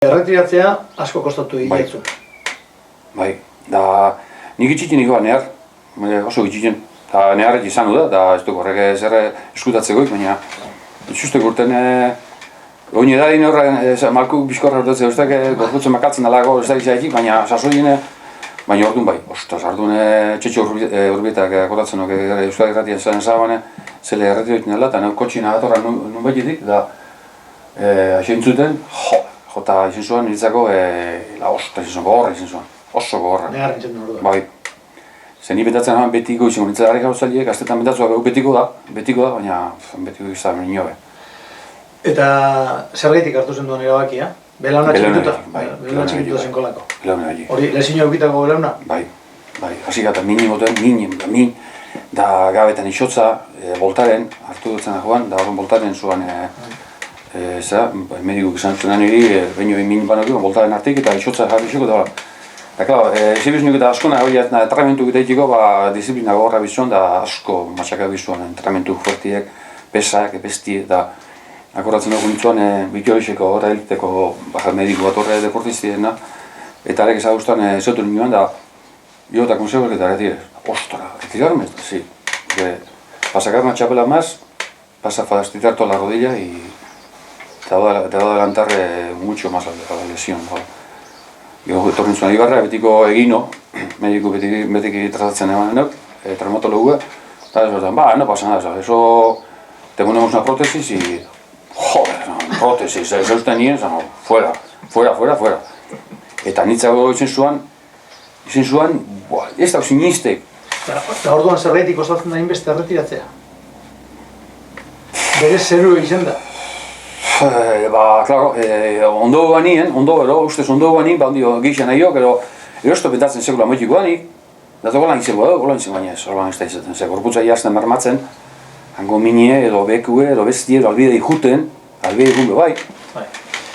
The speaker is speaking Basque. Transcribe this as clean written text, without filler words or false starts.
Erretiratzea asko kostatu egiatzu. Bai, da nik itxitin nikoa nehar, oso itxitin. Da neharret izan da, da ez duk horrek zer eskutatzegoik, baina itxustek urten goin edadin horren malku bizkorra urtatzea ustek gorputzen makatzen dalago ez da izaetik, baina sasoien baina orduan bai, ostras, orduan txetxo urbietak akotatzen nok Euskal Herratia zen ezabane, zele erretiroekin dela, eta kotxin agatorra nun behitik, da aixentzuten, jota izin zuen, niretzako, ostras izin zuen, gogorra izin zuen, oso gogorra. Negar nintzen nuen orduan. Bai. Zer ni betatzen haman betiko izan, nintzen darek hau zaliek, astetan betatzuak betiko da, baina betiko izan niobe. Eta zer gaitik hartu zen duen erabakia? Belauna txikituta? Bai, Belauna txikituta zen kolako? Belauna egi. Hori, lezino eukitako belauna? Bai, hasi gata mini moten, min, da gabetan isotza, boltaren, hartu dutzen joan, da horren boltaren zuan, medikuk izan zuen niri, baino min banok boltaren artik eta isotza jarri xeko da. Da, klar, zibiznuk eta askona hori entrenamentu egiteko, disiplina gogorra bizuan, da asko matxaka bizuan, entrenamentu fuertiek, pesak, pesti, da akordatzen dugu nintzuan, bitiorixeko horra eliteko mediku bat horre deportiztiena, eta arek ezagustan zeutu nioan, da jo eta konsegok eta retire, ostora, retirarme, sí. Para sacar una chapela más, vas a fastidiar toda la rodilla y te va a adelantar mucho más a la lesión. Gero etorri zuen Ibarra, betiko egino, mediku betiki tratatzen eman traumatologoa, eta ez bertan, no pasa nada, eso te ponemos una prótesis y joder, prótesis, ez eusten nien, fuera. Eta nitzago izan zuan, ez da sinistek. Eta orduan zerbaitik kostatzen da inbeste erretiratzea? Berez zeru izan da? Claro, ondo banien, ustez ondo banien, geixan nahiok, erosto betatzen sekula moitiko banik, eta golan izango baina ez, orban ez da izaten, gorputza jazten bermatzen, hango minie, edo bekue, edo bestie, edo albide ikuten, albide ikun bai.